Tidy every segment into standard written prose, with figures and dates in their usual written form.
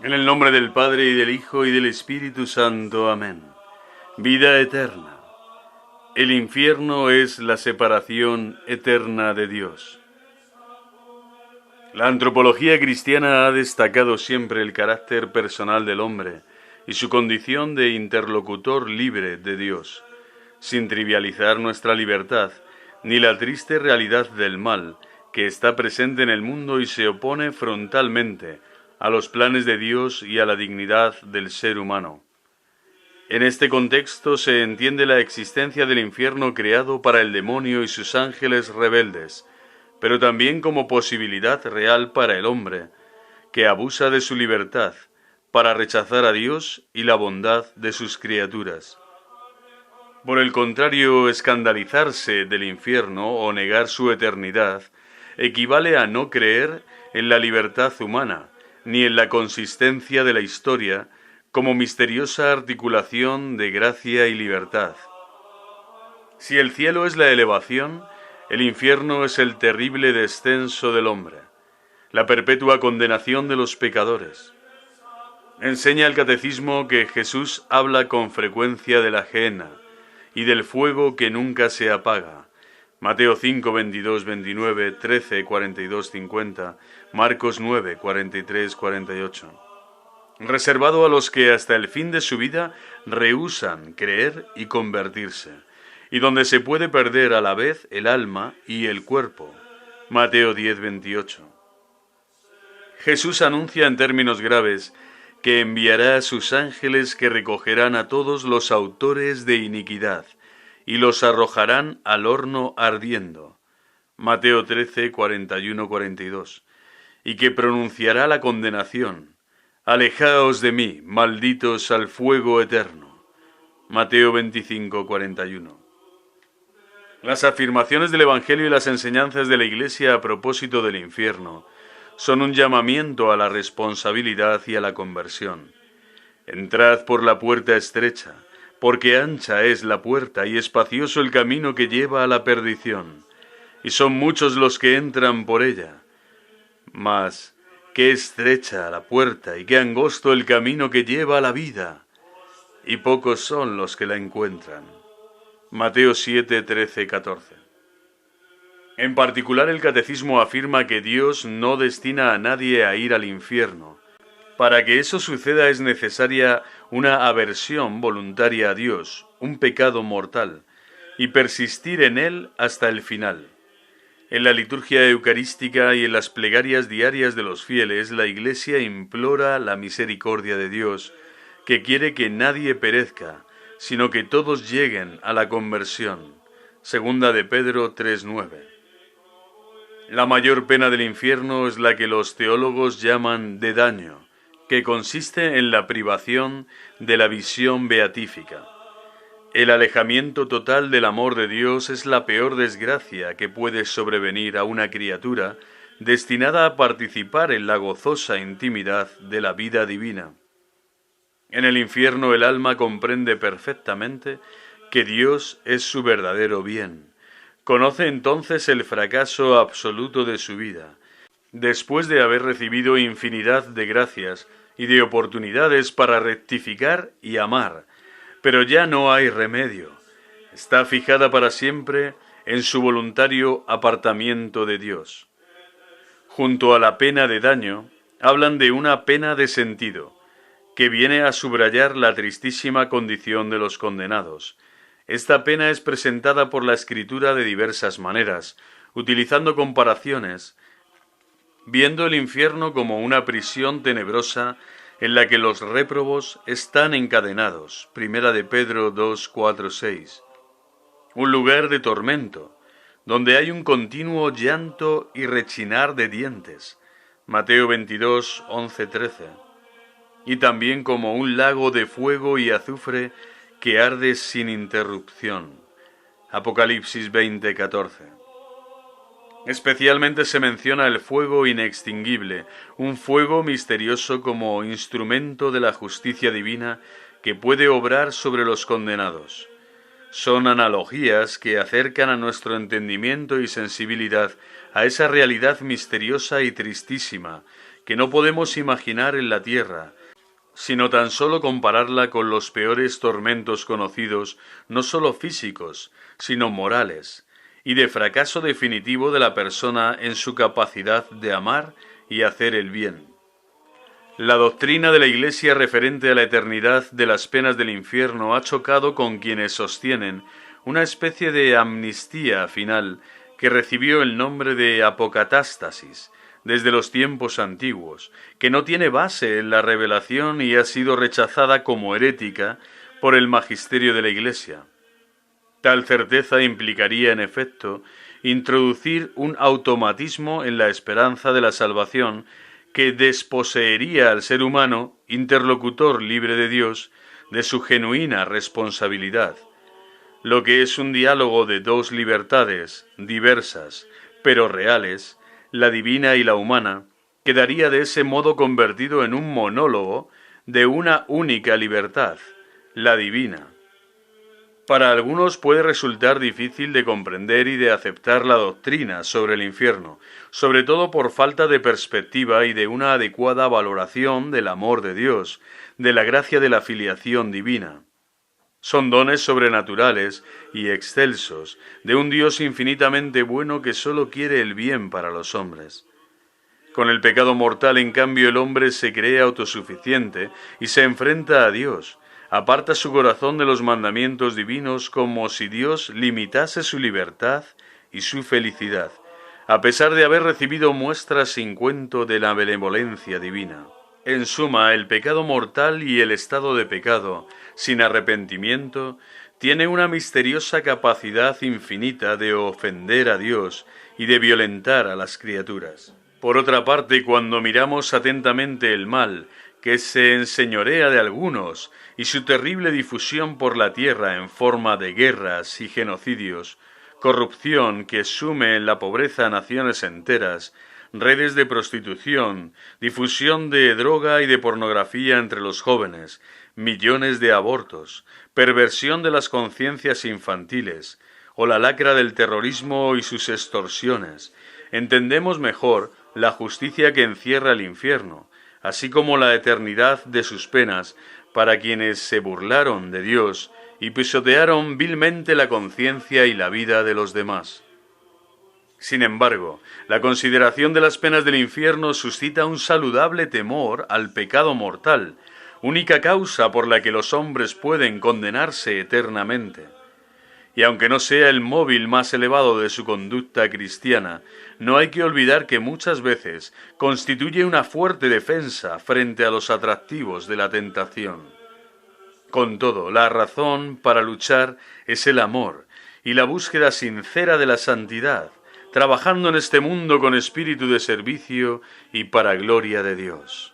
En el nombre del Padre, y del Hijo, y del Espíritu Santo. Amén. Vida eterna. El infierno es la separación eterna de Dios. La antropología cristiana ha destacado siempre el carácter personal del hombre y su condición de interlocutor libre de Dios, sin trivializar nuestra libertad, ni la triste realidad del mal que está presente en el mundo y se opone frontalmente a los planes de Dios y a la dignidad del ser humano. En este contexto se entiende la existencia del infierno creado para el demonio y sus ángeles rebeldes, pero también como posibilidad real para el hombre, que abusa de su libertad para rechazar a Dios y la bondad de sus criaturas. Por el contrario, escandalizarse del infierno o negar su eternidad equivale a no creer en la libertad humana, ni en la consistencia de la historia como misteriosa articulación de gracia y libertad. Si el cielo es la elevación, el infierno es el terrible descenso del hombre, la perpetua condenación de los pecadores. Enseña el catecismo que Jesús habla con frecuencia de la gehenna y del fuego que nunca se apaga. Mateo 5, 22, 29, 13, 42, 50, Marcos 9, 43, 48. Reservado a los que hasta el fin de su vida rehúsan creer y convertirse, y donde se puede perder a la vez el alma y el cuerpo. Mateo 10, 28. Jesús anuncia en términos graves que enviará a sus ángeles que recogerán a todos los autores de iniquidad y los arrojarán al horno ardiendo. Mateo 13, 41, 42. Y que pronunciará la condenación. Alejaos de mí, malditos al fuego eterno. Mateo 25, 41. Las afirmaciones del Evangelio y las enseñanzas de la Iglesia a propósito del infierno son un llamamiento a la responsabilidad y a la conversión. Entrad por la puerta estrecha, porque ancha es la puerta y espacioso el camino que lleva a la perdición, y son muchos los que entran por ella. Mas qué estrecha la puerta y qué angosto el camino que lleva a la vida, y pocos son los que la encuentran. Mateo 7, 13, 14. En particular, el catecismo afirma que Dios no destina a nadie a ir al infierno. Para que eso suceda es necesaria una aversión voluntaria a Dios, un pecado mortal, y persistir en él hasta el final. En la liturgia eucarística y en las plegarias diarias de los fieles, la Iglesia implora la misericordia de Dios, que quiere que nadie perezca, sino que todos lleguen a la conversión. Segunda de Pedro 3:9. La mayor pena del infierno es la que los teólogos llaman de daño, que consiste en la privación de la visión beatífica. El alejamiento total del amor de Dios es la peor desgracia que puede sobrevenir a una criatura destinada a participar en la gozosa intimidad de la vida divina. En el infierno el alma comprende perfectamente que Dios es su verdadero bien. Conoce entonces el fracaso absoluto de su vida, después de haber recibido infinidad de gracias y de oportunidades para rectificar y amar, pero ya no hay remedio. Está fijada para siempre en su voluntario apartamiento de Dios. Junto a la pena de daño, hablan de una pena de sentido, que viene a subrayar la tristísima condición de los condenados. Esta pena es presentada por la Escritura de diversas maneras, utilizando comparaciones, viendo el infierno como una prisión tenebrosa en la que los réprobos están encadenados. Primera de Pedro 2, 4, 6. Un lugar de tormento, donde hay un continuo llanto y rechinar de dientes. Mateo 22, 11, 13. Y también como un lago de fuego y azufre que arde sin interrupción. Apocalipsis 20, 14. Especialmente se menciona el fuego inextinguible, un fuego misterioso como instrumento de la justicia divina que puede obrar sobre los condenados. Son analogías que acercan a nuestro entendimiento y sensibilidad a esa realidad misteriosa y tristísima que no podemos imaginar en la tierra, sino tan solo compararla con los peores tormentos conocidos, no solo físicos, sino morales, y de fracaso definitivo de la persona en su capacidad de amar y hacer el bien. La doctrina de la Iglesia referente a la eternidad de las penas del infierno ha chocado con quienes sostienen una especie de amnistía final que recibió el nombre de apocatástasis desde los tiempos antiguos, que no tiene base en la revelación y ha sido rechazada como herética por el magisterio de la Iglesia. Tal certeza implicaría, en efecto, introducir un automatismo en la esperanza de la salvación que desposeería al ser humano, interlocutor libre de Dios, de su genuina responsabilidad. Lo que es un diálogo de dos libertades, diversas, pero reales, la divina y la humana, quedaría de ese modo convertido en un monólogo de una única libertad, la divina. Para algunos puede resultar difícil de comprender y de aceptar la doctrina sobre el infierno, sobre todo por falta de perspectiva y de una adecuada valoración del amor de Dios, de la gracia de la filiación divina. Son dones sobrenaturales y excelsos de un Dios infinitamente bueno que sólo quiere el bien para los hombres. Con el pecado mortal, en cambio, el hombre se cree autosuficiente y se enfrenta a Dios. Aparta su corazón de los mandamientos divinos como si Dios limitase su libertad y su felicidad, a pesar de haber recibido muestras sin cuento de la benevolencia divina. En suma, el pecado mortal y el estado de pecado, sin arrepentimiento, tiene una misteriosa capacidad infinita de ofender a Dios y de violentar a las criaturas. Por otra parte, cuando miramos atentamente el mal, que se enseñorea de algunos, y su terrible difusión por la tierra en forma de guerras y genocidios, corrupción que sume en la pobreza a naciones enteras, redes de prostitución, difusión de droga y de pornografía entre los jóvenes, millones de abortos, perversión de las conciencias infantiles, o la lacra del terrorismo y sus extorsiones, entendemos mejor la justicia que encierra el infierno, así como la eternidad de sus penas para quienes se burlaron de Dios y pisotearon vilmente la conciencia y la vida de los demás. Sin embargo, la consideración de las penas del infierno suscita un saludable temor al pecado mortal, única causa por la que los hombres pueden condenarse eternamente. Y aunque no sea el móvil más elevado de su conducta cristiana, no hay que olvidar que muchas veces constituye una fuerte defensa frente a los atractivos de la tentación. Con todo, la razón para luchar es el amor y la búsqueda sincera de la santidad, trabajando en este mundo con espíritu de servicio y para gloria de Dios.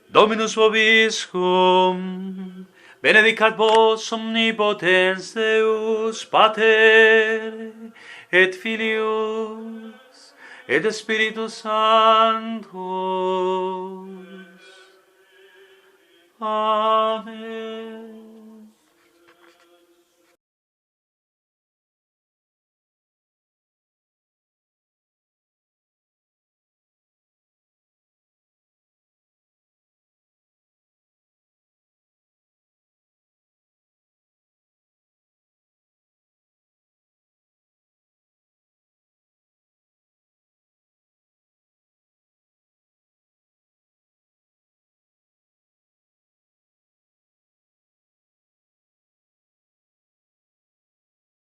Dominus vobiscum, benedicat vos omnipotens Deus, Pater, et Filius, et Spiritus Sanctus. Amen.